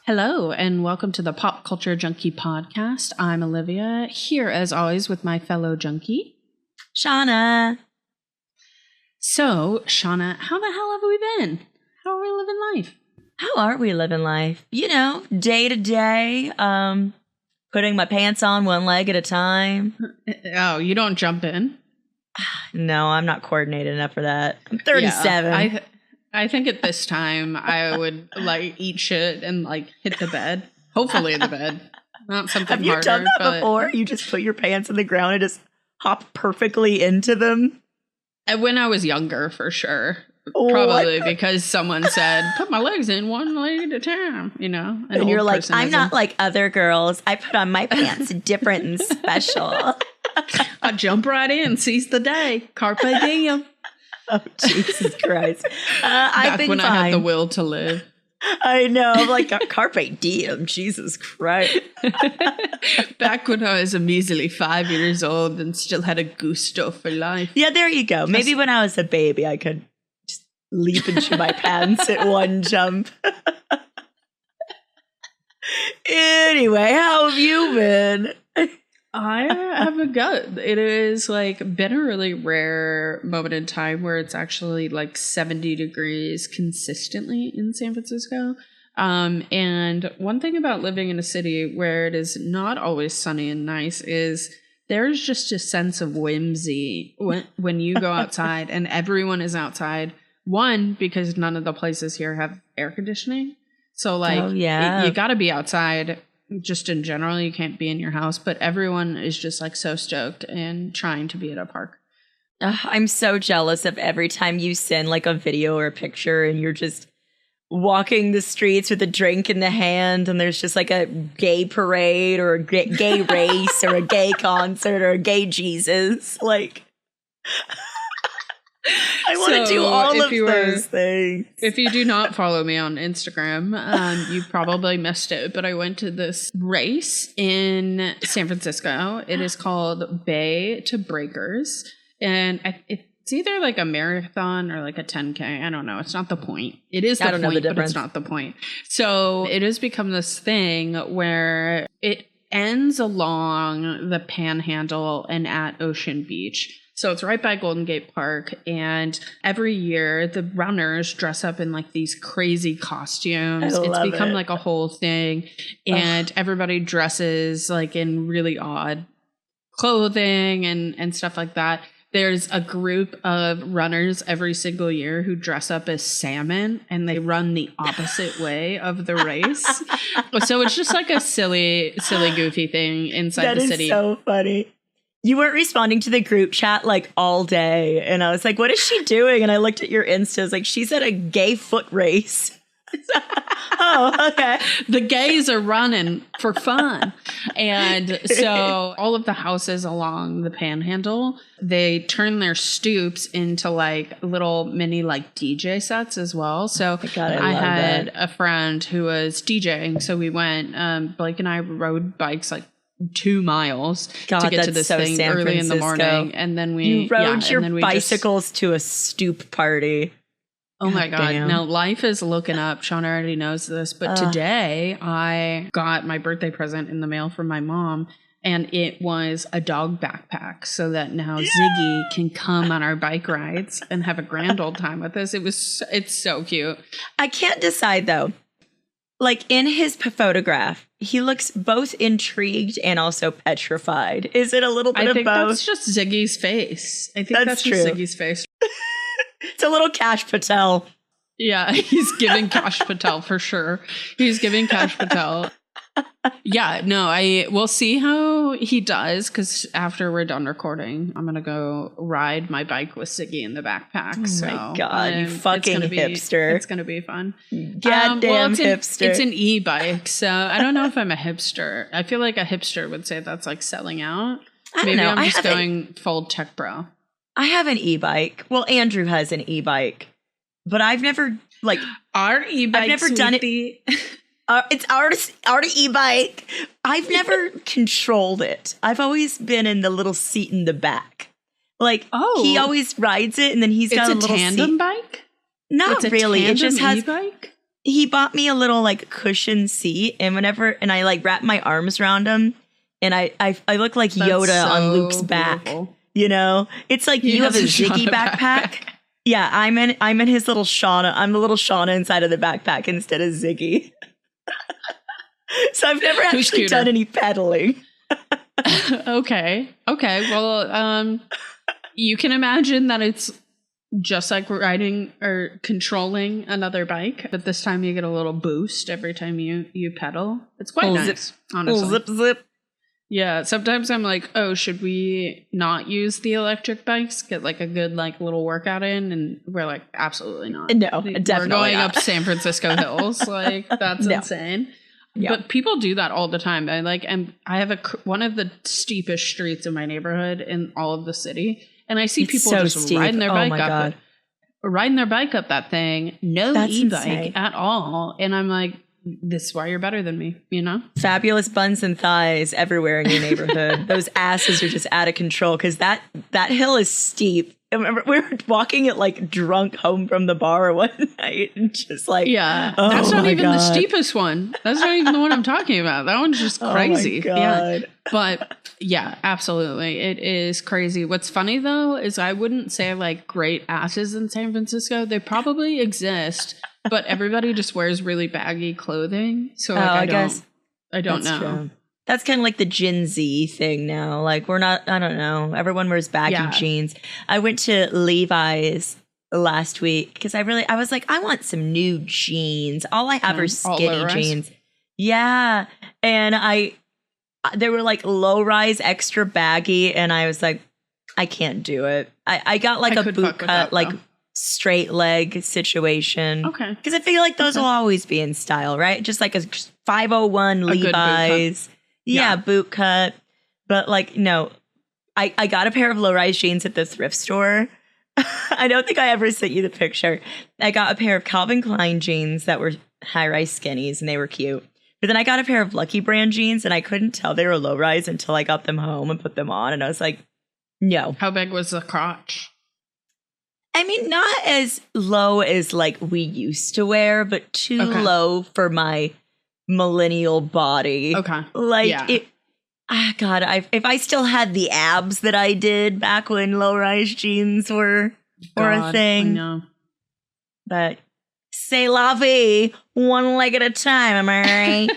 Hello, and welcome to the Pop Culture Junkie podcast. I'm Olivia, here as always with my fellow junkie, Shauna. So, Shauna, how the hell have we been? How are we living life? How are we living life? You know, day to day, putting my pants on one leg at a time. Oh, you don't jump in? No, I'm not coordinated enough for that. I'm 37. Yeah, I think at this time I would eat shit and hit the bed. Hopefully the bed. Not something harder. Have you done that before? You just put your pants on the ground and just hop perfectly into them? When I was younger, for sure. Probably because someone said, put my legs in one leg at a time, you know? And you're like, I'm not like other girls. I put on my pants different and special. I jump right in, seize the day. Carpe diem. Oh, Jesus Christ. Back when I had the will to live. I know. I'm like, carpe diem. Jesus Christ. Back when I was a measly 5 years old and still had a gusto for life. Yeah, there you go. Maybe when I was a baby, I could just leap into my pants at one jump. Anyway, how have you been? I have a gut. It is been a really rare moment in time where it's actually 70 degrees consistently in San Francisco. And one thing about living in a city where it is not always sunny and nice is there's just a sense of whimsy when you go outside and everyone is outside. One, because none of the places here have air conditioning. So you got to be outside. Just in general, you can't be in your house, but everyone is just so stoked and trying to be at a park. I'm so jealous of every time you send a video or a picture and you're just walking the streets with a drink in the hand and there's just a gay parade or a gay race or a gay concert or a gay Jesus. I want to do all of those things. If you do not follow me on Instagram, you probably missed it, but I went to this race in San Francisco. It is called Bay to Breakers, and it's either a marathon or a 10K. I don't know. It's not the point. It is the point, but it's not the point. So it has become this thing where it ends along the Panhandle and at Ocean Beach. So it's right by Golden Gate Park, and every year the runners dress up in these crazy costumes. It's become a whole thing, and everybody dresses in really odd clothing and stuff like that. There's a group of runners every single year who dress up as salmon, and they run the opposite way of the race. So it's just a silly, goofy thing inside the city. That is so funny. You weren't responding to the group chat all day. And I was like, what is she doing? And I looked at your Insta. I was like, she's at a gay foot race. Oh, okay. The gays are running for fun. And so all of the houses along the Panhandle, they turn their stoops into little mini DJ sets as well. So I had a friend who was DJing. So we went, Blake and I rode bikes 2 miles to get to this thing early in the morning, and then you rode your bicycles to a stoop party. Oh my God. Damn. Now life is looking up. Shauna already knows this, but today I got my birthday present in the mail from my mom, and it was a dog backpack so that now Ziggy can come on our bike rides and have a grand old time with us. It's so cute. I can't decide though. In his photograph, he looks both intrigued and also petrified. Is it a little bit of both? I think that's just Ziggy's face. I think that's just Ziggy's face. It's a little Cash Patel. Yeah, he's giving Cash Patel for sure. He's giving Cash Patel. Yeah, no, we'll see how he does, because after we're done recording, I'm going to go ride my bike with Ziggy in the backpack. Oh my God, you fucking hipster. It's going to be fun. Goddamn hipster. It's an e-bike, so I don't know if I'm a hipster. I feel like a hipster would say that's selling out. Maybe I'm just going full tech bro. I have an e-bike. Well, Andrew has an e-bike, but I've never our e-bike. I've never done it. It's our e-bike. I've never controlled it. I've always been in the little seat in the back. He always rides it, and then he's got a little tandem seat. bike. Not really. It just has e-bike? he bought me a little like cushion seat, and I like wrap my arms around him, and I look like Yoda on Luke's back. Beautiful. You know, it's like you have a Ziggy backpack. Yeah, I'm in his little Shauna. I'm the little Shauna inside of the backpack instead of Ziggy. So I've never actually done any pedaling. Okay. Well, you can imagine that it's just like riding or controlling another bike, but this time you get a little boost every time you pedal. It's quite nice, honestly. Zip, zip. Yeah, sometimes I'm like, oh, should we not use the electric bikes? Get like a good like little workout in, and we're like, absolutely not. No, definitely we're going not. up San Francisco hills. Like that's insane. Yeah. But people do that all the time. I have one of the steepest streets in my neighborhood in all of the city, and I see people just steep. riding their bike up that thing. No e-bike at all, and I'm like, this is why you're better than me, you know? Fabulous buns and thighs everywhere in your neighborhood. Those asses are just out of control because that hill is steep. I remember we were walking it like drunk home from the bar one night and just like, that's not even the steepest one. That's not even the one I'm talking about. That one's just crazy. Oh my God. Yeah. But yeah, absolutely. It is crazy. What's funny though, is I wouldn't say like great asses in San Francisco. They probably exist, but everybody just wears really baggy clothing. So like, I don't know. True. That's kind of like the Gen Z thing now. Like I don't know. Everyone wears baggy jeans. I went to Levi's last week because I was like, I want some new jeans. All I have are skinny jeans. Yeah. And they were like low rise, extra baggy. And I was like, I can't do it. I got like a boot cut, like straight leg situation. Okay. Because I feel like those will always be in style, right? Just like a 501 Levi's. Yeah, boot cut. But like, no, I got a pair of low-rise jeans at the thrift store. I don't think I ever sent you the picture. I got a pair of Calvin Klein jeans that were high-rise skinnies, and they were cute. But then I got a pair of Lucky Brand jeans, and I couldn't tell they were low-rise until I got them home and put them on. And I was like, no. How big was the crotch? I mean, not as low as like we used to wear, but too low for my millennial body. Okay. Like God, if I still had the abs that I did back when low-rise jeans were a thing. I know. But c'est la vie, one leg at a time, am I right?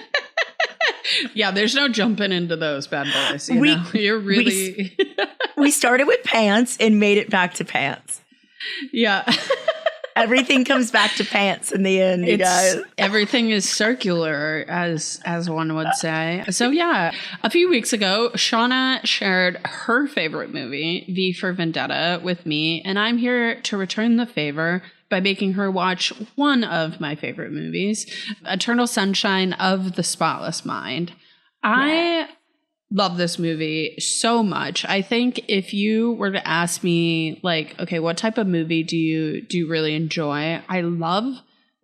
Yeah, there's no jumping into those bad boys. You're really we started with pants and made it back to pants. Yeah. Everything comes back to pants in the end, you guys. Everything is circular, as one would say. So yeah, a few weeks ago, Shauna shared her favorite movie, V for Vendetta, with me, and I'm here to return the favor by making her watch one of my favorite movies, Eternal Sunshine of the Spotless Mind. I love this movie so much. I think if you were to ask me, like, okay, what type of movie do you really enjoy? I love,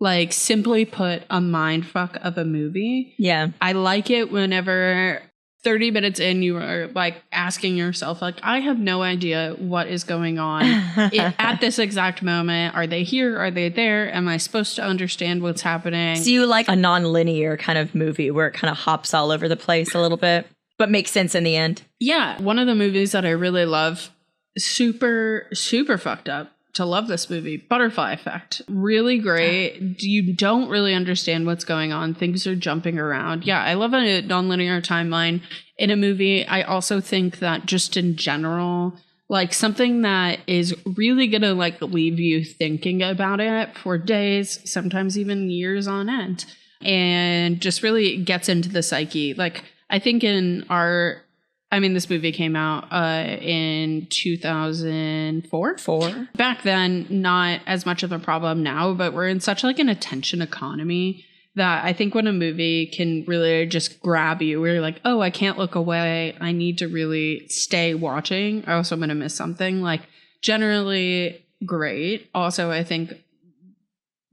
like, simply put, a mindfuck of a movie. Yeah. I like it whenever 30 minutes in, you are, like, asking yourself, like, I have no idea what is going on at this exact moment. Are they here? Are they there? Am I supposed to understand what's happening? So you like a non-linear kind of movie where it kind of hops all over the place a little bit? But makes sense in the end. Yeah. One of the movies that I really love, super, super fucked up to love this movie, Butterfly Effect. Really great. You don't really understand what's going on. Things are jumping around. Yeah, I love a nonlinear timeline in a movie. I also think that just in general, like something that is really going to like leave you thinking about it for days, sometimes even years on end, and just really gets into the psyche. Like, I think this movie came out in 2004. Back then, not as much of a problem now, but we're in such like an attention economy that I think when a movie can really just grab you, where you're like, oh, I can't look away. I need to really stay watching. Or else I'm going to miss something. Like, generally great. Also, I think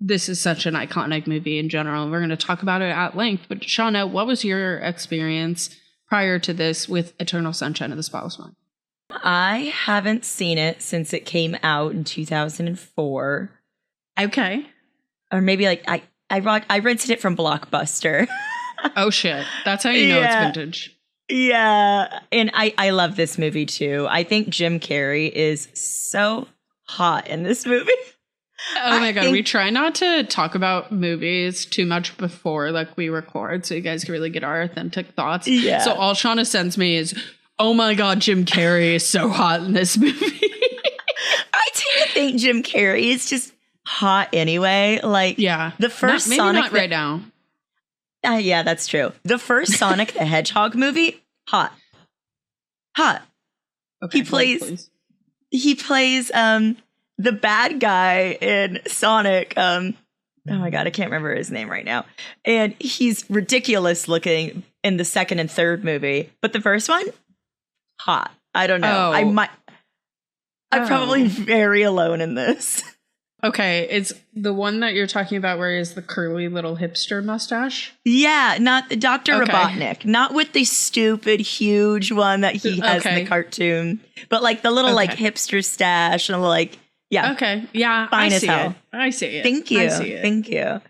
this is such an iconic movie in general. We're going to talk about it at length. But Shauna, what was your experience prior to this with Eternal Sunshine of the Spotless Mind? I haven't seen it since it came out in 2004. Okay. Or maybe like, I I rented it from Blockbuster. Oh shit. That's how you know it's vintage. Yeah. And I love this movie too. I think Jim Carrey is so hot in this movie. Oh my God. We try not to talk about movies too much before like we record so you guys can really get our authentic thoughts. Yeah. So all Shauna sends me is, oh my God, Jim Carrey is so hot in this movie. I tend to think Jim Carrey is just hot anyway. Like, yeah, the first maybe Sonic not right now. Yeah, that's true. The first Sonic the Hedgehog movie, hot. Okay, he plays the bad guy in Sonic. Oh my God, I can't remember his name right now. And he's ridiculous looking in the second and third movie, but the first one, hot. I don't know. I'm probably very alone in this. Okay, it's the one that you're talking about where he has the curly little hipster mustache? Yeah, not Dr. Robotnik. Not with the stupid, huge one that he has in the cartoon. But like the little like hipster stash and like, yeah. Okay, yeah, fine as hell. I see it. Thank you. Thank you.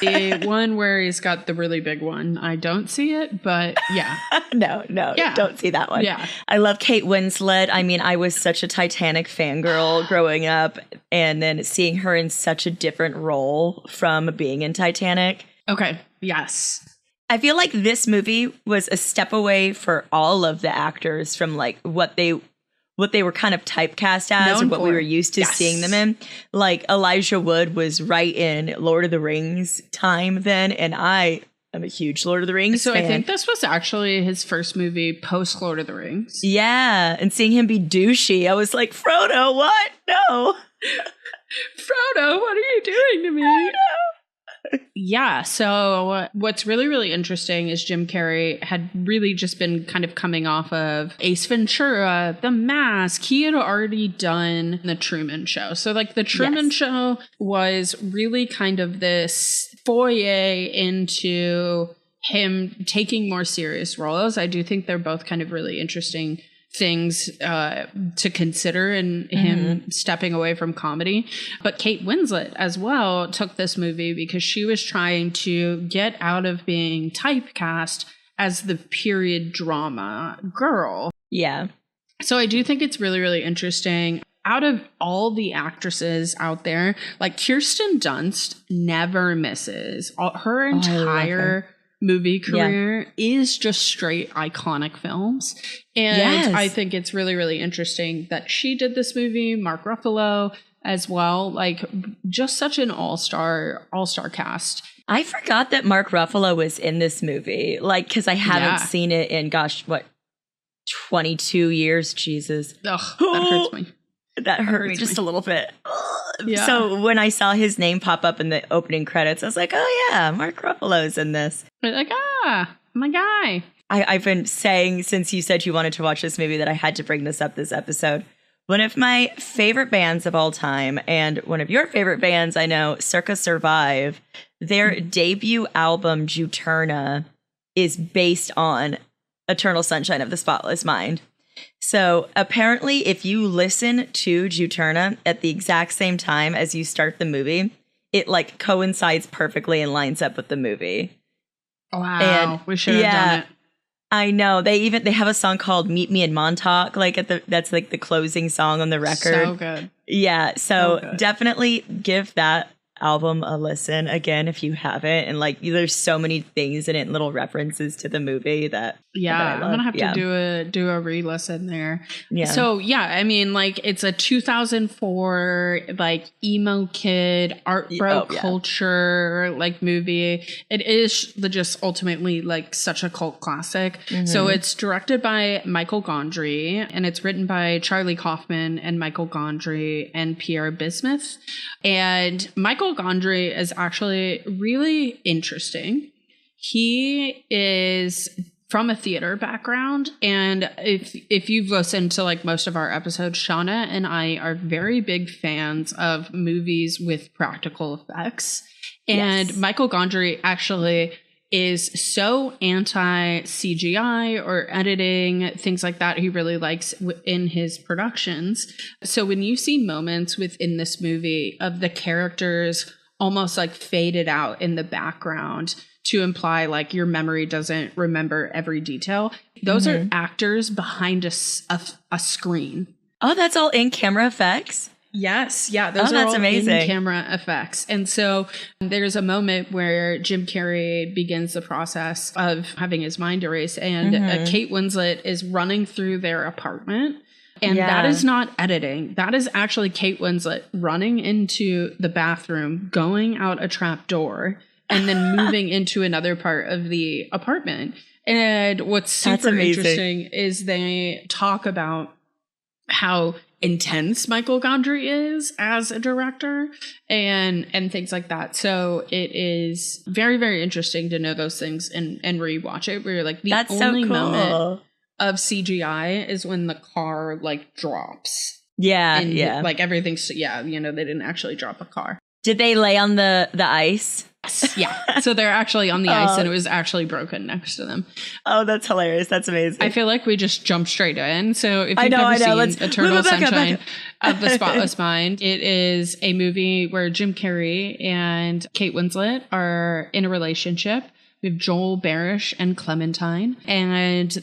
The one where he's got the really big one. I don't see it, but yeah. No, don't see that one. Yeah. I love Kate Winslet. I mean, I was such a Titanic fangirl growing up, and then seeing her in such a different role from being in Titanic. Okay, yes. I feel like this movie was a step away for all of the actors from like what they were kind of typecast as and what we were used to seeing them in. Like Elijah Wood was right in Lord of the Rings time then, and I am a huge Lord of the Rings fan. I think this was actually his first movie post Lord of the Rings. Yeah, and seeing him be douchey, I was like, Frodo, what? No. Frodo, what are you doing to me? Frodo. Yeah, so what's really, really interesting is Jim Carrey had really just been kind of coming off of Ace Ventura, The Mask. He had already done The Truman Show. So like The Truman Show was really kind of this foyer into him taking more serious roles. I do think they're both kind of really interesting things to consider in him stepping away from comedy. But Kate Winslet as well took this movie because she was trying to get out of being typecast as the period drama girl. Yeah. So I do think it's really, really interesting. Out of all the actresses out there, like Kirsten Dunst never misses. Her entire movie career is just straight iconic films. And I think it's really, really interesting that she did this movie, Mark Ruffalo as well. Like just such an all-star cast. I forgot that Mark Ruffalo was in this movie. Like, because I haven't seen it in, 22 years? Jesus. Ugh, that hurts me. That hurts just a little bit. Yeah. So when I saw his name pop up in the opening credits, I was like, oh yeah, Mark Ruffalo's in this. Like, my guy. I've been saying since you said you wanted to watch this movie that I had to bring this up this episode. One of my favorite bands of all time, and one of your favorite bands, I know, Circa Survive, their debut album, Juturna, is based on Eternal Sunshine of the Spotless Mind. So apparently, if you listen to Juturna at the exact same time as you start the movie, it like coincides perfectly and lines up with the movie. Wow, and we should have done it. I know. They have a song called "Meet Me in Montauk," like that's like the closing song on the record. So good. Yeah, so definitely give that album a listen again if you haven't. And like there's so many things in it, little references to the movie that I'm gonna have to do a re-listen there. So I mean, like it's a 2004 like emo kid art bro culture like movie. It is just ultimately like such a cult classic. So it's directed by Michel Gondry and it's written by Charlie Kaufman and Michel Gondry and Pierre Bismuth. And Michel Gondry is actually really interesting. He is from a theater background, and if you've listened to like most of our episodes, Shauna and I are very big fans of movies with practical effects. And Michel Gondry actually is so anti-CGI or editing, things like that. He really likes in his productions. So when you see moments within this movie of the characters almost like faded out in the background to imply like your memory doesn't remember every detail. Those are actors behind a screen. Oh, that's all in-camera effects? Yes. Yeah. Those are all in-camera effects. And so there's a moment where Jim Carrey begins the process of having his mind erased, and Kate Winslet is running through their apartment. And that is not editing. That is actually Kate Winslet running into the bathroom, going out a trap door, and then moving into another part of the apartment. And what's super interesting is they talk about how intense Michel Gondry is as a director and things like that. So it is very, very interesting to know those things and rewatch it, where you're like, the only moment of CGI is when the car like drops. Yeah. Like everything's, they didn't actually drop a car. Did they lay on the ice? Yes. Yeah. So they're actually on the ice and it was actually broken next to them. Oh, that's hilarious. That's amazing. I feel like we just jumped straight in. So if you've never seen Eternal Sunshine of the Spotless Mind, it is a movie where Jim Carrey and Kate Winslet are in a relationship. We have Joel Barish and Clementine. And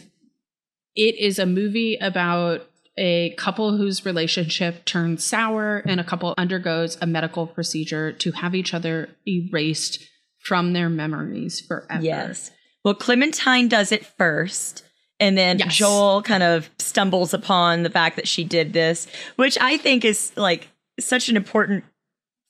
it is a movie about a couple whose relationship turns sour, and a couple undergoes a medical procedure to have each other erased from their memories forever. Yes. Well, Clementine does it first, and then Joel kind of stumbles upon the fact that she did this, which I think is like such an important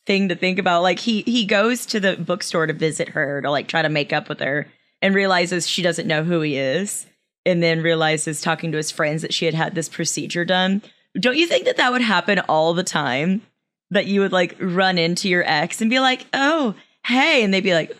thing to think about. Like he goes to the bookstore to visit her to like try to make up with her, and realizes she doesn't know who he is. And then realizes talking to his friends that she had this procedure done. Don't you think that would happen all the time? That you would like run into your ex and be like, oh, hey. And they'd be like,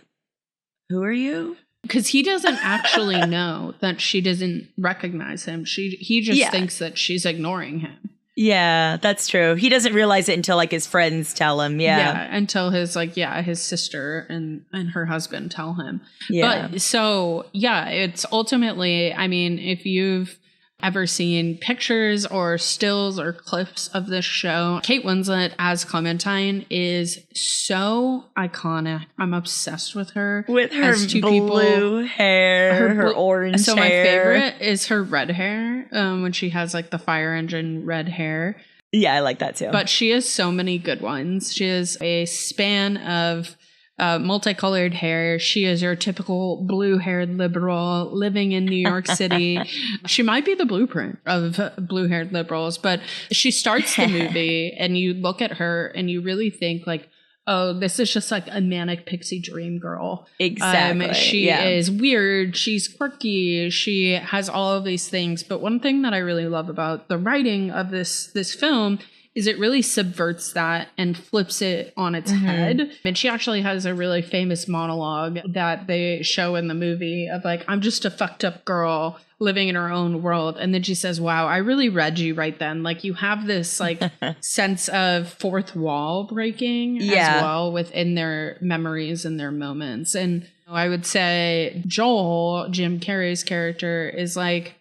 who are you? Because he doesn't actually know that she doesn't recognize him. He just thinks that she's ignoring him. Yeah, that's true. He doesn't realize it until like his friends tell him. Yeah, until his his sister and her husband tell him. Yeah. But so it's ultimately, I mean, if you've ever seen pictures or stills or clips of this show, Kate Winslet as Clementine is so iconic. I'm obsessed with her. With her blue hair, her orange hair. So my favorite is her red hair, when she has like the fire engine red hair. Yeah, I like that too. But she has so many good ones. She has a span of multicolored hair. She is your typical blue-haired liberal living in New York City. She might be the blueprint of blue-haired liberals, but she starts the movie and you look at her and you really think like, oh, this is just like a manic pixie dream girl. Exactly. She is weird. She's quirky. She has all of these things. But one thing that I really love about the writing of this film is it really subverts that and flips it on its head. And she actually has a really famous monologue that they show in the movie of like, I'm just a fucked up girl living in her own world. And then she says, wow, I really read you right then. Like you have this like sense of fourth wall breaking as well within their memories and their moments. And I would say Joel, Jim Carrey's character, is like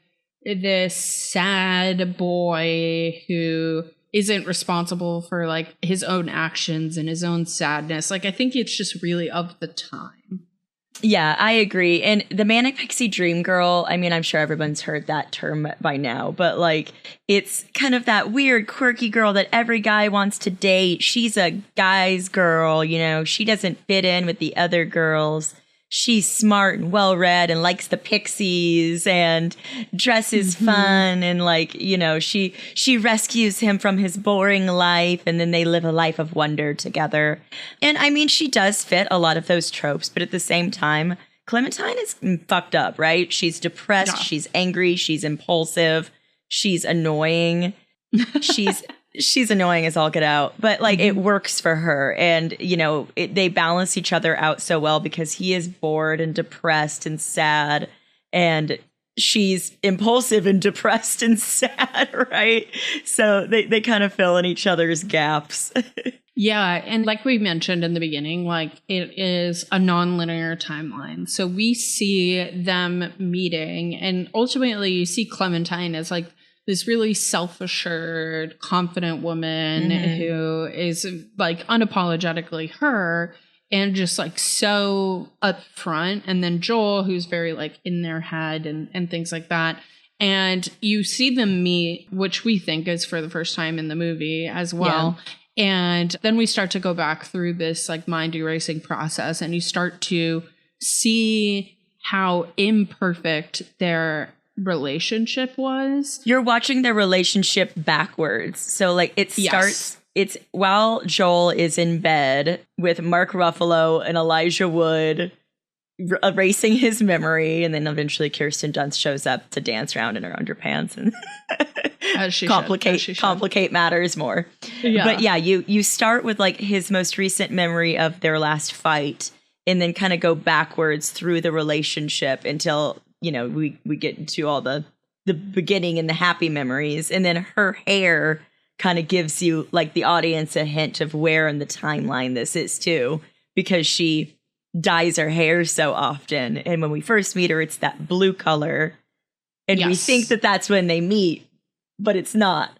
this sad boy who isn't responsible for like his own actions and his own sadness. Like I think it's just really of the time. Yeah, I agree. And the manic pixie dream girl, I mean, I'm sure everyone's heard that term by now, but like it's kind of that weird quirky girl that every guy wants to date. She's a guy's girl, you know, she doesn't fit in with the other girls. She's smart and well-read and likes the Pixies and dresses fun. And like, you know, she rescues him from his boring life and then they live a life of wonder together. And I mean, she does fit a lot of those tropes, but at the same time, Clementine is fucked up, right? She's depressed. Yeah. She's angry. She's impulsive. She's annoying. She's annoying as all get out, but like it works for her. And, you know, they balance each other out so well because he is bored and depressed and sad and she's impulsive and depressed and sad, right? So they kind of fill in each other's gaps. Yeah. And like we mentioned in the beginning, like it is a non-linear timeline. So we see them meeting and ultimately you see Clementine as like this really self-assured, confident woman who is like unapologetically her and just like so upfront. And then Joel, who's very like in their head and things like that. And you see them meet, which we think is for the first time in the movie as well. Yeah. And then we start to go back through this like mind erasing process, and you start to see how imperfect their relationship was. You're watching their relationship backwards. So like it starts, it's while Joel is in bed with Mark Ruffalo and Elijah Wood erasing his memory, and then eventually Kirsten Dunst shows up to dance around in her underpants and complicate matters more. Yeah. But yeah, you start with like his most recent memory of their last fight, and then kind of go backwards through the relationship until, you know, we get into all the beginning and the happy memories. And then her hair kind of gives you, like, the audience a hint of where in the timeline this is too, because she dyes her hair so often. And when we first meet her, it's that blue color. And we think that that's when they meet, but it's not.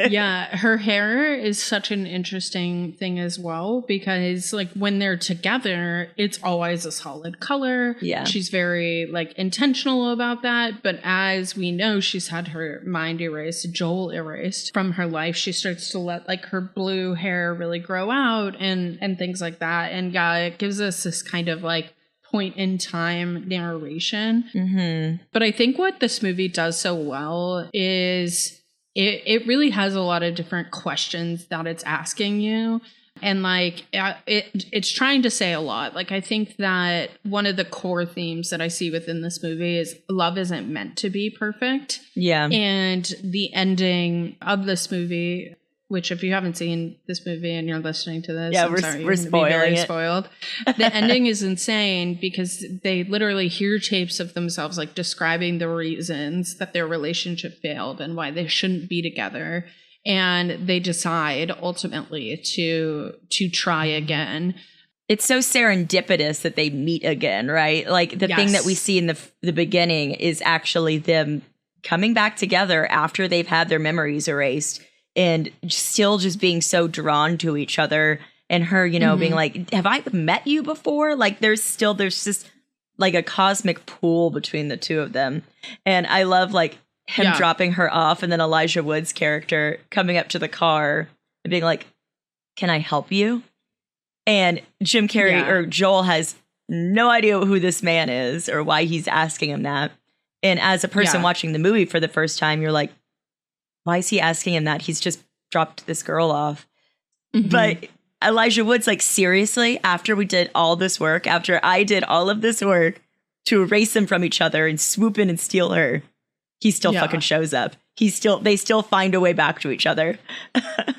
Yeah, her hair is such an interesting thing as well, because like when they're together, it's always a solid color. Yeah. She's very like intentional about that. But as we know, she's had her mind erased, Joel erased from her life. She starts to let like her blue hair really grow out and things like that. And it gives us this kind of like point in time narration. Mm-hmm. But I think what this movie does so well is it really has a lot of different questions that it's asking you. And like it's trying to say a lot. Like I think that one of the core themes that I see within this movie is love isn't meant to be perfect. Yeah. And the ending of this movie, which if you haven't seen this movie and you're listening to this, we're spoiling it. Spoiled. The ending is insane because they literally hear tapes of themselves like describing the reasons that their relationship failed and why they shouldn't be together. And they decide ultimately to try again. It's so serendipitous that they meet again, right? Like the thing that we see in the beginning is actually them coming back together after they've had their memories erased. And still just being so drawn to each other, and her, you know, being like, have I met you before? Like there's just like a cosmic pool between the two of them. And I love like him dropping her off, and then Elijah Wood's character coming up to the car and being like, can I help you? And Jim Carrey or Joel has no idea who this man is or why he's asking him that. And as a person watching the movie for the first time, you're like, why is he asking him that? He's just dropped this girl off. Mm-hmm. But Elijah Wood's like, seriously, after I did all of this work to erase them from each other and swoop in and steal her, he still fucking shows up. They still find a way back to each other.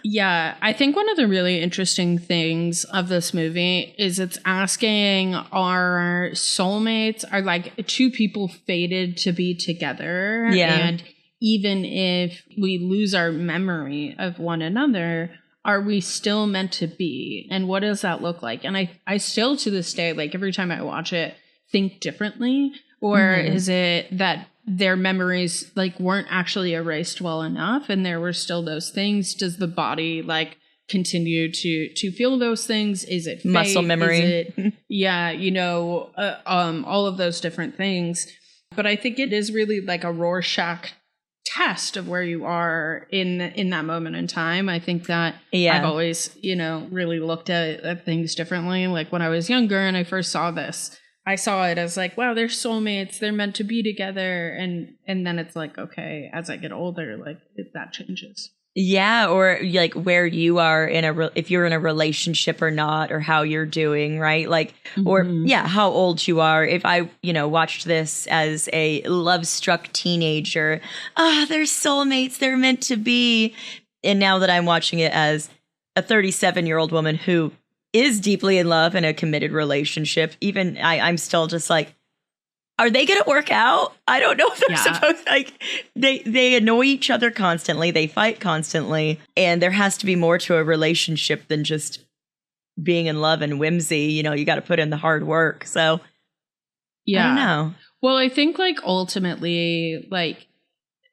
Yeah, I think one of the really interesting things of this movie is it's asking, are soulmates, are like two people fated to be together? Yeah. And even if we lose our memory of one another, are we still meant to be? And what does that look like? And I still to this day, like every time I watch it, think differently. Or is it that their memories like weren't actually erased well enough and there were still those things? Does the body like continue to feel those things? Is it fate? Muscle memory? Is it, you know, all of those different things. But I think it is really like a Rorschach test of where you are in that moment in time. I think that I've always, you know, really looked at things differently. Like when I was younger and I first saw this, I saw it as like, wow, they're soulmates, they're meant to be together. And then it's like, okay, as I get older, like that changes. Yeah, or like where you are if you're in a relationship or not, or how you're doing, right? Like, or how old you are. If I, you know, watched this as a love-struck teenager, they're soulmates, they're meant to be. And now that I'm watching it as a 37-year-old woman who is deeply in love in a committed relationship, even I'm still just like, are they going to work out? I don't know if they're supposed, like, they annoy each other constantly. They fight constantly. And there has to be more to a relationship than just being in love and whimsy. You know, you got to put in the hard work. So, I don't know. Well, I think, like, ultimately, like,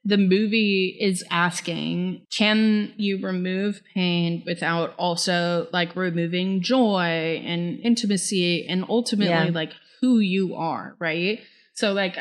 the movie is asking, can you remove pain without also like removing joy and intimacy and ultimately like who you are, right? So like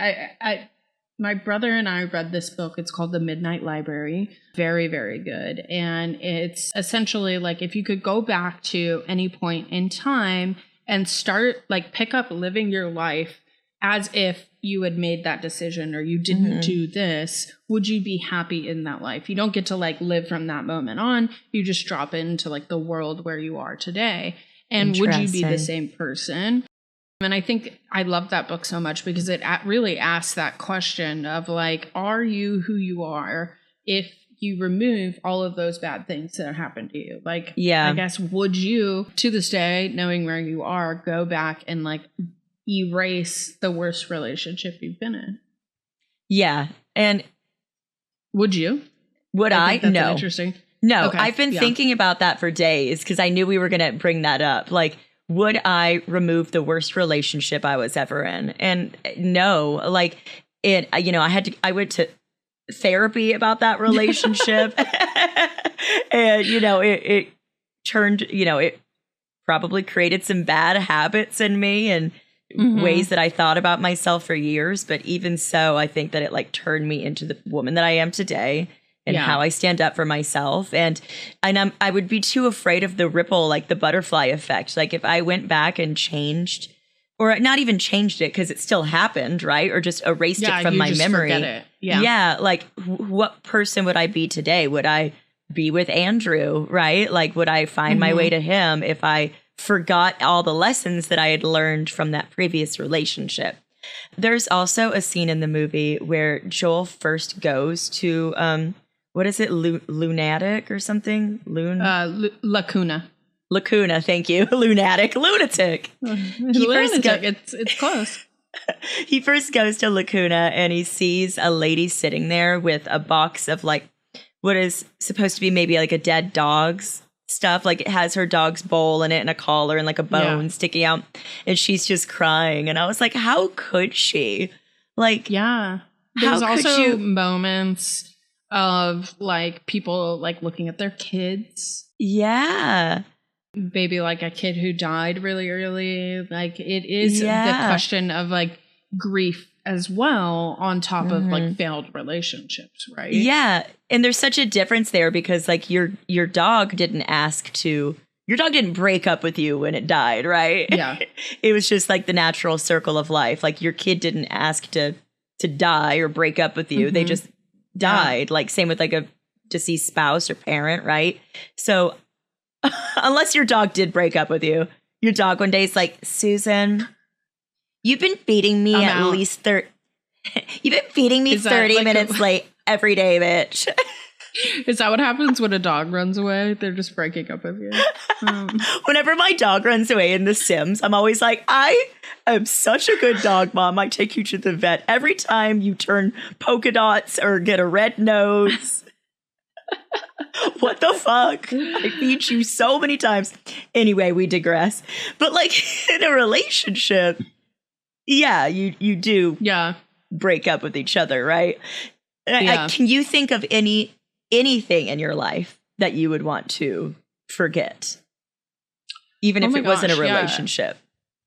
my brother and I read this book. It's called The Midnight Library. Very, very good. And it's essentially like if you could go back to any point in time and start like pick up living your life as if you had made that decision or you didn't do this, would you be happy in that life? You don't get to like live from that moment on. You just drop into like the world where you are today. And would you be the same person? And I think I love that book so much because it really asks that question of like, are you who you are if you remove all of those bad things that happened to you? Like, I guess, would you, to this day, knowing where you are, go back and like erase the worst relationship you've been in? Yeah. And would you? Would I? No. Interesting. No, okay. I've been thinking about that for days because I knew we were going to bring that up. Like, would I remove the worst relationship I was ever in? And no, like it, you know, I went to therapy about that relationship and, you know, it turned, you know, it probably created some bad habits in me and ways that I thought about myself for years. But even so, I think that it like turned me into the woman that I am today. And how I stand up for myself. And I would be too afraid of the ripple, like the butterfly effect. Like if I went back and changed, or not even changed it because it still happened, right? Or just erased it from my memory. Forget it. Yeah. Like what person would I be today? Would I be with Andrew, right? Like would I find my way to him if I forgot all the lessons that I had learned from that previous relationship? There's also a scene in the movie where Joel first goes to, what is it? Lunatic or something? Lacuna. Lacuna, thank you. Lunatic. Lunatic. It's close. He first goes to Lacuna and he sees a lady sitting there with a box of like what is supposed to be maybe like a dead dog's stuff. Like it has her dog's bowl in it and a collar and like a bone sticking out. And she's just crying. And I was like, how could she? Like, there's also moments of like people like looking at their kids. Maybe like a kid who died really early. Like it is the question of like grief as well on top of like failed relationships, right? Yeah. And there's such a difference there because like your dog didn't break up with you when it died, right? Yeah. It was just like the natural circle of life. Like your kid didn't ask to die or break up with you. They just died. Like same with like a deceased spouse or parent, right? So unless your dog did break up with you, your dog one day is like, Susan, you've been feeding me least 30 minutes late every day, bitch. Is that what happens when a dog runs away? They're just breaking up with you. Whenever my dog runs away in The Sims, I'm always like, I am such a good dog, Mom. I take you to the vet every time you turn polka dots or get a red nose. What the fuck? I feed you so many times. Anyway, we digress. But like in a relationship, you do break up with each other, right? Can you think of anything in your life that you would want to forget, even if it wasn't a relationship?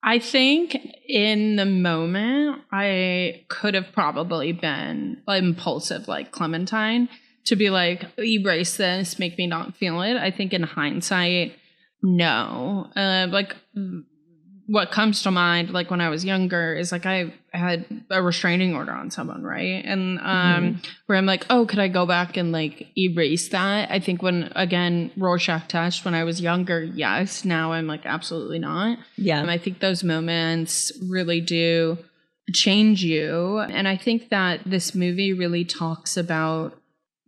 I think in the moment I could have probably been impulsive like Clementine to be like, erase this, make me not feel it. I think in hindsight, no. Like what comes to mind, like when I was younger, is like I had a restraining order on someone, right? And where I'm like, oh, could I go back and like erase that? I think when, again, Rorschach test, when I was younger, yes. Now I'm like, absolutely not. Yeah. I think those moments really do change you. And I think that this movie really talks about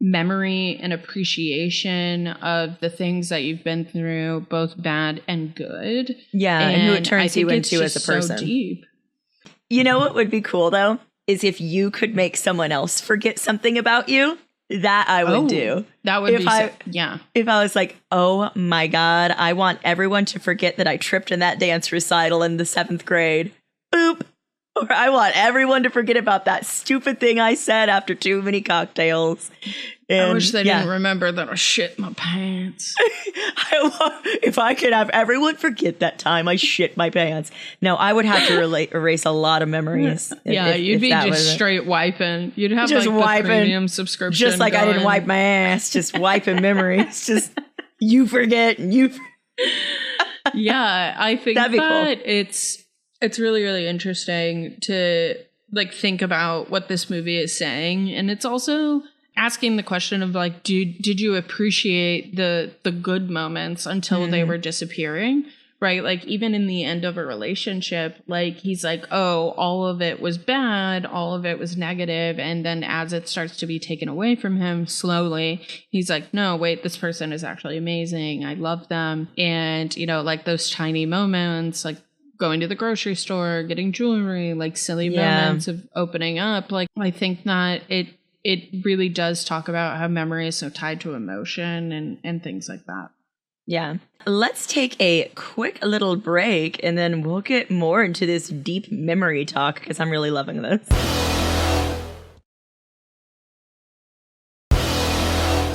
memory and appreciation of the things that you've been through, both bad and good. Yeah, and who it turns you into as a person. So deep. You know what would be cool though? Is if you could make someone else forget something about you. That I would do. That would If I was like, oh my God, I want everyone to forget that I tripped in that dance recital in the 7th grade. Boop. Or I want everyone to forget about that stupid thing I said after too many cocktails. And, I wish they didn't remember that I shit my pants. If I could have everyone forget that time I shit my pants. No, I would have to erase a lot of memories. You'd be just straight wiping. You'd have just like the premium subscription. Just like I didn't wipe my ass, just wiping memories. Just you forget and you. Yeah, I think that'd be that cool. It's really, really interesting to like think about what this movie is saying. And it's also asking the question of like, did you appreciate the good moments until they were disappearing? Right? Like even in the end of a relationship, like he's like, oh, all of it was bad. All of it was negative. And then as it starts to be taken away from him slowly, he's like, no, wait, this person is actually amazing. I love them. And, you know, like those tiny moments, like going to the grocery store, getting jewelry, like silly moments of opening up. Like I think that it really does talk about how memory is so tied to emotion and things like that. Yeah. Let's take a quick little break and then we'll get more into this deep memory talk because I'm really loving this.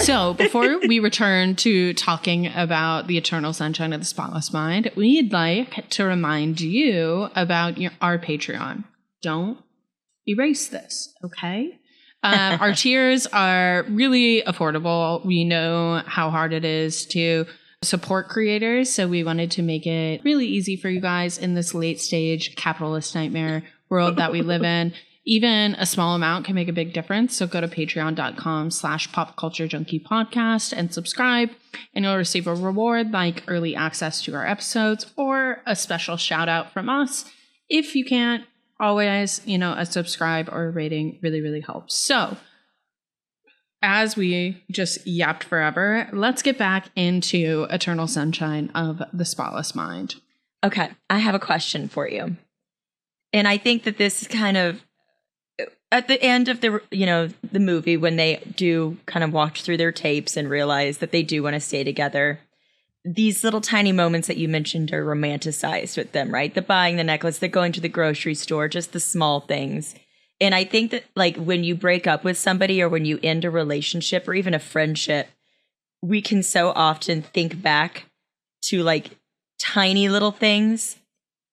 So before we return to talking about the eternal sunshine of the spotless mind, we'd like to remind you about our Patreon. Don't erase this, okay? Our tiers are really affordable. We know how hard it is to support creators, so we wanted to make it really easy for you guys in this late stage capitalist nightmare world that we live in. Even a small amount can make a big difference. So go to patreon.com/popculturejunkiepodcast and subscribe, and you'll receive a reward like early access to our episodes or a special shout out from us. If you can't, always, you know, a subscribe or a rating really, really helps. So as we just yapped forever, let's get back into Eternal Sunshine of the Spotless Mind. Okay, I have a question for you. And I think that this is kind of at the end of the movie when they do kind of watch through their tapes and realize that they do want to stay together. These little tiny moments that you mentioned are romanticized with them, right? The buying the necklace, the going to the grocery store, just the small things. And I think that like when you break up with somebody or when you end a relationship or even a friendship, we can so often think back to like tiny little things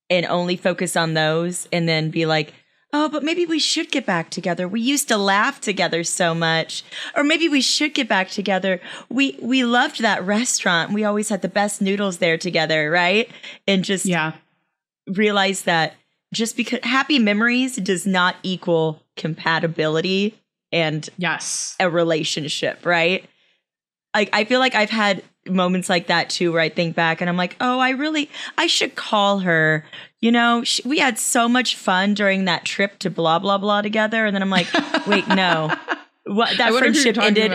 and only focus on those and then be like, oh, but maybe we should get back together. We used to laugh together so much. Or maybe we should get back together. We loved that restaurant. We always had the best noodles there together, right? And just realize that just because happy memories does not equal compatibility and a relationship, right? Like I feel like I've had moments like that too, where I think back and I'm like, oh, I should call her. You know, we had so much fun during that trip to blah, blah, blah together. And then I'm like, wait, no. What, that friendship ended.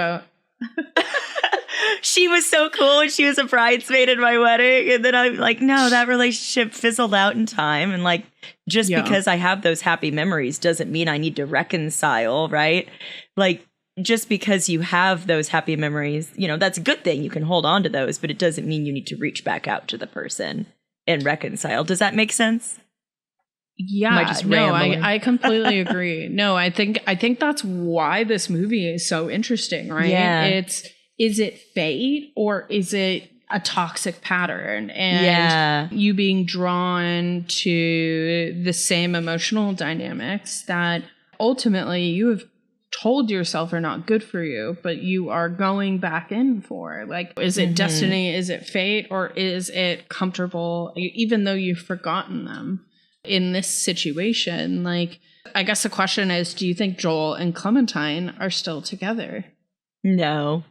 She was so cool and she was a bridesmaid at my wedding. And then I'm like, no, that relationship fizzled out in time. And like, just because I have those happy memories doesn't mean I need to reconcile, right? Like, just because you have those happy memories, you know, that's a good thing. You can hold on to those, but it doesn't mean you need to reach back out to the person and reconcile. Does that make sense? Yeah, I completely agree. No, I think that's why this movie is so interesting, right? Yeah. Is it fate or is it a toxic pattern? And you being drawn to the same emotional dynamics that ultimately you have told yourself are not good for you, but you are going back in for. Like, is it destiny? Is it fate? Or is it comfortable, even though you've forgotten them? In this situation, like, I guess the question is, do you think Joel and Clementine are still together? No.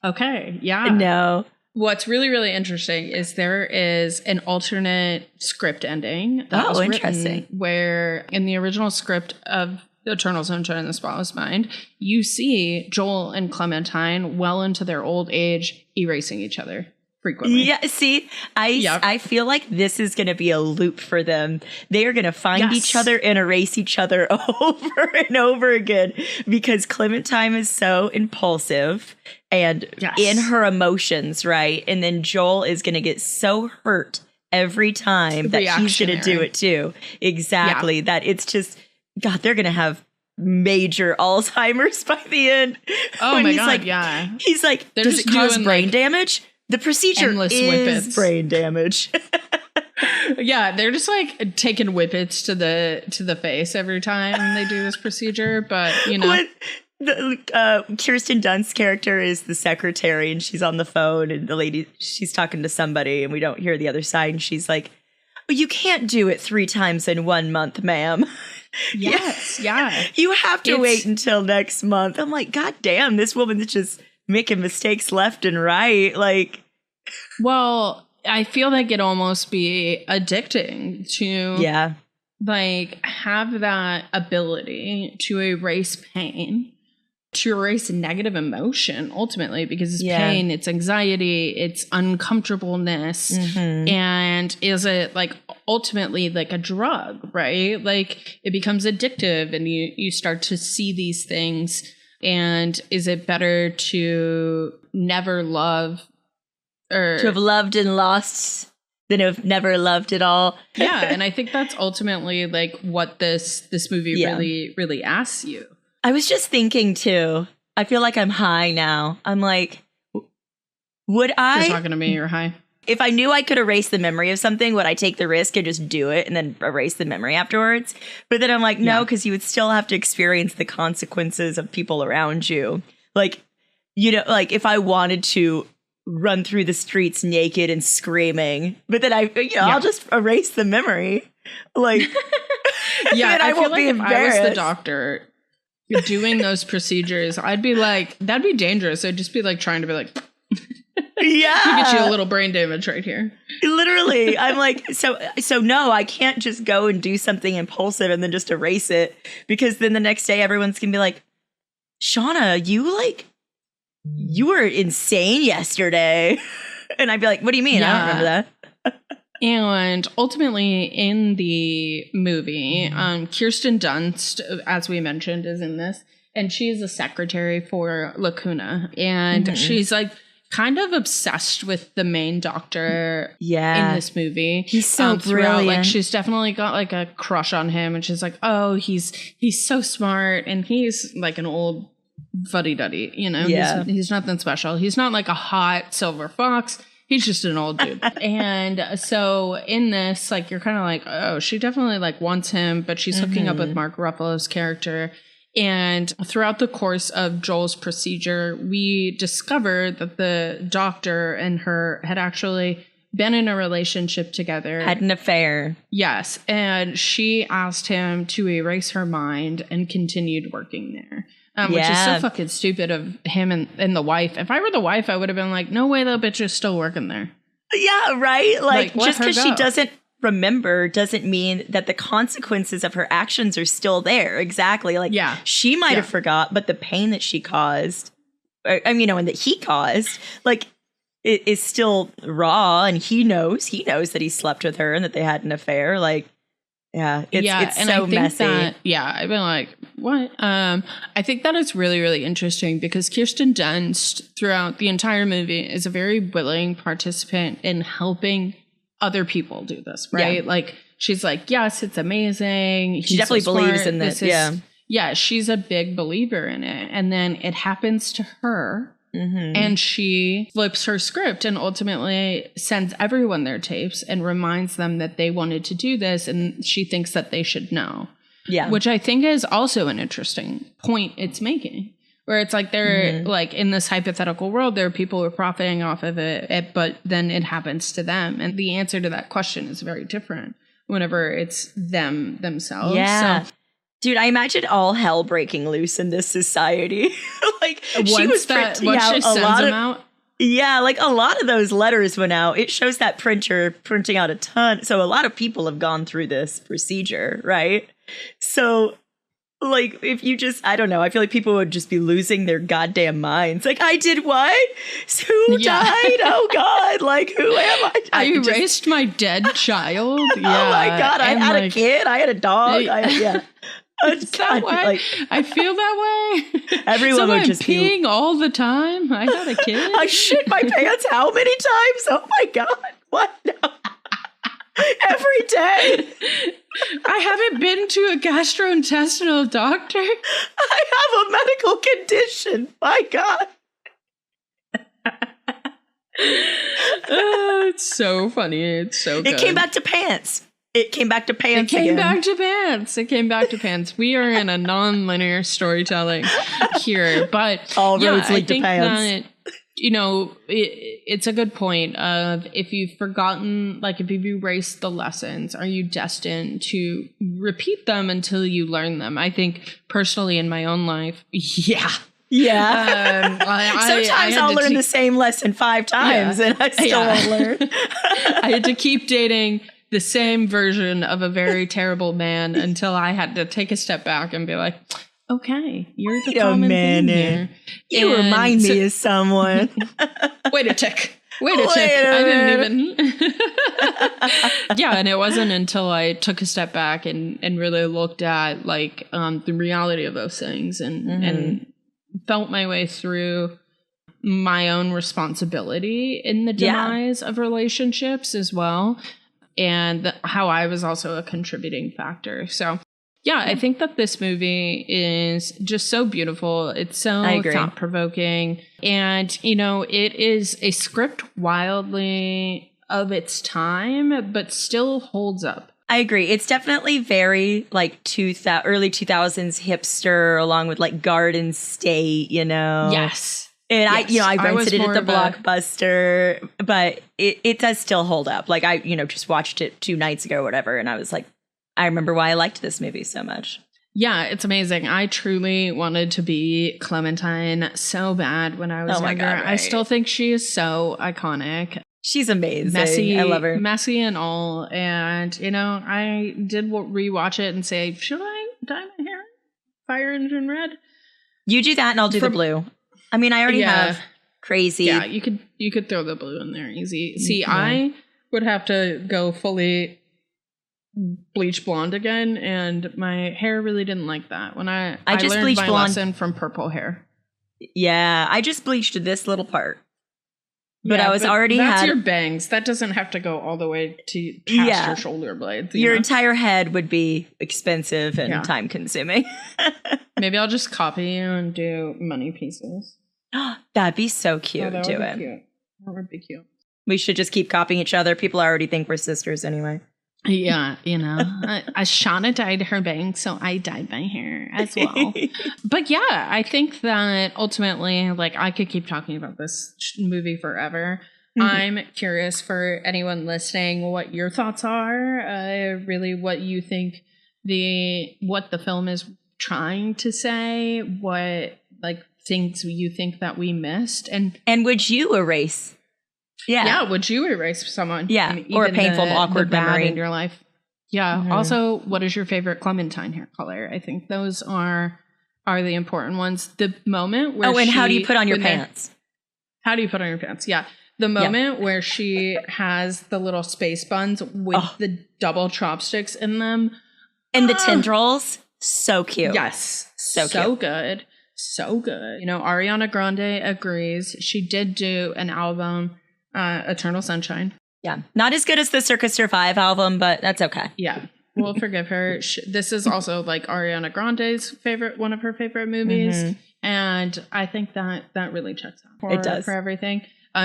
Okay, yeah. No. What's really, really interesting is there is an alternate script ending that was written where in the original script of Eternal Sunshine of the Spotless Mind, you see Joel and Clementine well into their old age erasing each other frequently. Yeah, see, I feel like this is going to be a loop for them. They are going to find each other and erase each other over and over again because Clementine is so impulsive and in her emotions, right? And then Joel is going to get so hurt every time that he's going to do it too. Exactly. Yeah. That it's just, God, they're going to have major Alzheimer's by the end. Oh my God, like, yeah. He's like, They're does it just cause doing, brain like, damage? The procedure endless is whippets. brain damage. Yeah, they're just like taking whippets to the face every time they do this procedure. But you know, Kirsten Dunst's character is the secretary, and she's on the phone, and the lady, she's talking to somebody, and we don't hear the other side, and she's like, "Well, you can't do it 3 times in 1 month, ma'am." Yes, yeah. You have to wait until next month. I'm like, God damn, this woman is just making mistakes left and right. Like, well, I feel like it'd almost be addicting to like have that ability to erase pain, to erase negative emotion ultimately, because it's pain, it's anxiety, it's uncomfortableness. And is it like ultimately like a drug, right? Like it becomes addictive and you start to see these things. And is it better to never love, or to have loved and lost than have never loved at all? Yeah, and I think that's ultimately like what this movie really asks you. I was just thinking too, I feel like I'm high now. I'm like, would I? You're talking to me, you're high. If I knew I could erase the memory of something, would I take the risk and just do it and then erase the memory afterwards? But then I'm like, no, because you would still have to experience the consequences of people around you. Like, you know, like if I wanted to run through the streets naked and screaming, but then I'll just erase the memory. Like, yeah, I feel won't like be if embarrassed. I was the doctor doing those procedures, I'd be like, that'd be dangerous. I'd just be like trying to be like, yeah, get you a little brain damage right here. Literally, I'm like, so no, I can't just go and do something impulsive and then just erase it, because then the next day everyone's gonna be like, Shauna, you were insane yesterday. And I'd be like, what do you mean? I don't remember that. And ultimately in the movie, Kirsten Dunst, as we mentioned, is in this. And she's a secretary for Lacuna. And she's like kind of obsessed with the main doctor in this movie. He's so brilliant. Like she's definitely got like a crush on him. And she's like, oh, he's so smart. And he's like an old fuddy-duddy, you know? Yeah. He's nothing special. He's not like a hot silver fox. He's just an old dude. And so in this, like, you're kind of like, oh, she definitely like wants him, but she's hooking up with Mark Ruffalo's character. And throughout the course of Joel's procedure, we discovered that the doctor and her had actually been in a relationship together. Had an affair. Yes. And she asked him to erase her mind and continued working there. Which is so fucking stupid of him and the wife. If I were the wife, I would have been like, no way that bitch is still working there. Yeah, right? Like just because she go. doesn't remember doesn't mean that the consequences of her actions are still there. Exactly. Like, she might have forgot, but the pain that she caused, and that he caused, like, it is still raw, and he knows that he slept with her and that they had an affair. Like, it's and so I think messy. I've been like, what? I think that is really, really interesting because Kirsten Dunst throughout the entire movie is a very willing participant in helping other people do this, right? Yeah. Like, she's like, yes, it's amazing. She definitely believes in this. Yeah, she's a big believer in it. And then it happens to her. And she flips her script and ultimately sends everyone their tapes and reminds them that they wanted to do this, and she thinks that they should know. Yeah. Which I think is also an interesting point it's making, where it's like they're like in this hypothetical world, there are people who are profiting off of it, but then it happens to them. And the answer to that question is very different whenever it's themselves. Yeah. So, dude, I imagine all hell breaking loose in this society. Like, she was printing out a lot of... Yeah, like a lot of those letters went out. It shows that printer printing out a ton. So a lot of people have gone through this procedure, right? So, like, if you just, I don't know, I feel like people would just be losing their goddamn minds. Like, I did what? Who died? Oh, God. Like, who am I? I erased my dead child. Yeah. Oh, my God. I had a kid. I had a dog. Is that why? Like, I feel that way. Everyone would just peeing all the time. I got a kid. I shit my pants how many times? Oh my God. What? No. every day. I haven't been to a gastrointestinal doctor. I have a medical condition. My God. It's so funny. It's so good. It came back to pants. It came back to pants. It came back to pants. It came back to pants. We are in a non-linear storytelling here, but all roads lead to pants. That, you know, it's a good point of if you've forgotten, like if you've erased the lessons, are you destined to repeat them until you learn them? I think personally in my own life, yeah. Yeah. Sometimes I'll learn the same lesson 5 times and I still won't learn. I had to keep dating the same version of a very terrible man until I had to take a step back and be like, okay, you're the common thing here. You remind me of someone. Wait a tick. I didn't even. Yeah, and it wasn't until I took a step back and really looked at like the reality of those things and felt my way through my own responsibility in the demise of relationships as well, and how I was also a contributing factor. So yeah, I think that this movie is just so beautiful. It's so thought-provoking. And, you know, it is a script wildly of its time, but still holds up. I agree. It's definitely very like early 2000s hipster, along with like Garden State, you know? Yes. And I rented it at the Blockbuster, but it does still hold up. Like I, just watched it 2 nights ago or whatever. And I was like, I remember why I liked this movie so much. Yeah, it's amazing. I truly wanted to be Clementine so bad when I was younger. God, right. I still think she is so iconic. She's amazing. Messy, I love her. Messy and all. And, I did rewatch it and say, should I dye my hair fire engine red? You do that and I'll do the blue. I mean, I already have crazy. Yeah, you could throw the blue in there easy. See, I would have to go fully bleach blonde again, and my hair really didn't like that. When I just learned bleached my blonde lesson from purple hair. Yeah, I just bleached this little part. But I was already that's your bangs. That doesn't have to go all the way to past your shoulder blades. Your entire head would be expensive and time consuming. Maybe I'll just copy you and do money pieces. That'd be so cute. That do would it. Be cute. That would be cute. We should just keep copying each other. People already think we're sisters anyway. Yeah, Shauna dyed her bangs, so I dyed my hair as well. But yeah, I think that ultimately, like, I could keep talking about this movie forever. I'm curious for anyone listening what your thoughts are, really what you think what the film is trying to say, what like things you think that we missed, and would you erase? Yeah. Would you erase someone? Yeah. Or a painful, awkward memory in your life. Yeah. Also, what is your favorite Clementine hair color? I think those are the important ones. The moment where how do you put on your pants? How do you put on your pants? Yeah. The moment where she has the little space buns with the double chopsticks in them. And the tendrils. So cute. Yes. So good. So good. Ariana Grande agrees. She did do an album, Eternal Sunshine. Yeah. Not as good as the Circus Survive album, but that's okay. Yeah. We'll forgive her. This is also like Ariana Grande's one of her favorite movies. And I think that really checks out it does. For everything.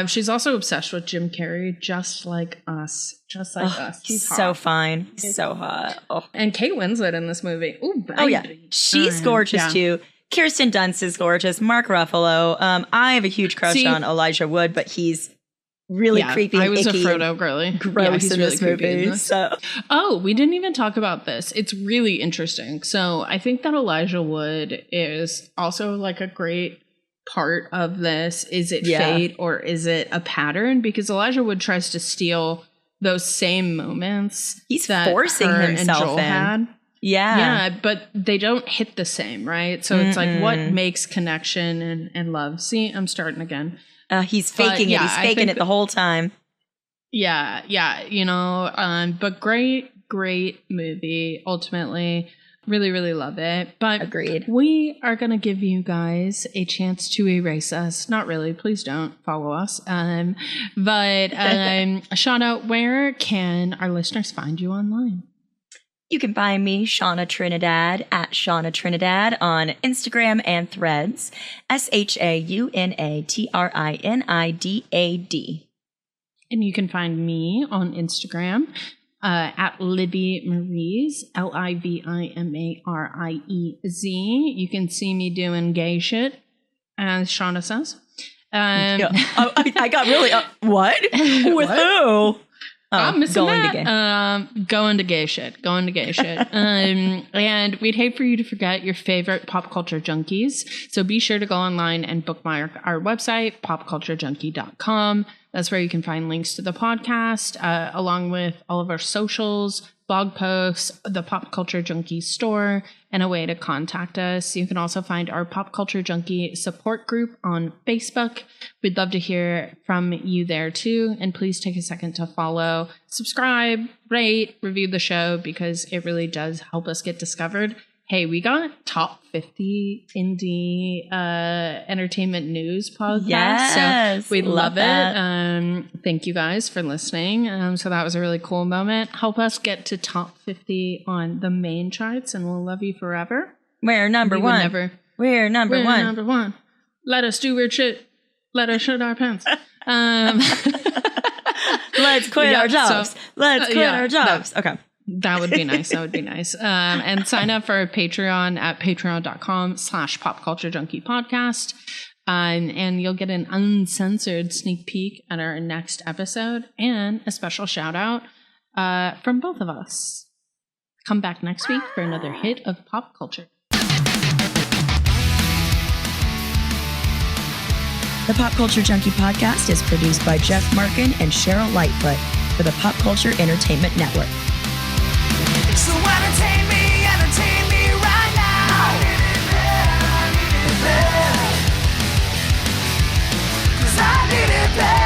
She's also obsessed with Jim Carrey, just like us. He's hot. So fine. He's so hot. Oh. And Kate Winslet in this movie. Ooh, baby. Oh, yeah. She's gorgeous, too. Kirsten Dunst is gorgeous. Mark Ruffalo. I have a huge crush on Elijah Wood, but he's really creepy and I was icky a Frodo girly. Gross in this movie. Oh, we didn't even talk about this. It's really interesting. So I think that Elijah Wood is also like a great part of this. Is it fate or is it a pattern? Because Elijah Wood tries to steal those same moments. He's forcing himself and Joel had. Yeah, but they don't hit the same, right? So it's like what makes connection and love. See, I'm starting again. He's faking it. He's faking it the whole time. Yeah. But great movie. Ultimately, Really, really love it. But Agreed. We are going to give you guys a chance to erase us. Not really. Please don't follow us. But Shauna, where can our listeners find you online? You can find me, Shauna Trinidad, at Shauna Trinidad on Instagram and Threads, ShaunaTrinidad. And you can find me on Instagram at Libby Maries, Livimaries. You can see me doing gay shit, as Shauna says. I got really what? With who? I'm missing going that. to gay. Going to gay shit. And we'd hate for you to forget your favorite pop culture junkies. So be sure to go online and bookmark our website, popculturejunkie.com. That's where you can find links to the podcast, along with all of our socials, blog posts, the Pop Culture Junkie store, and a way to contact us. You can also find our Pop Culture Junkie support group on Facebook. We'd love to hear from you there too. And please take a second to follow, subscribe, rate, review the show, because it really does help us get discovered. Hey, we got top 50 indie entertainment news podcast. Yes, so we love that. it. Thank you guys for listening. So that was a really cool moment. Help us get to top 50 on the main charts, and we'll love you forever. We're number one. We're number one. Number one. Let us do weird shit. Let us shit our pants. Let's quit our jobs. Let's quit our jobs. Okay. That would be nice. And sign up for Patreon at patreon.com/popculturejunkiepodcast. And you'll get an uncensored sneak peek at our next episode and a special shout out from both of us. Come back next week for another hit of pop culture. The Pop Culture Junkie podcast is produced by Jeff Markin and Cheryl Lightfoot for the Pop Culture Entertainment Network. So entertain me right now. 'Cause I need it bad.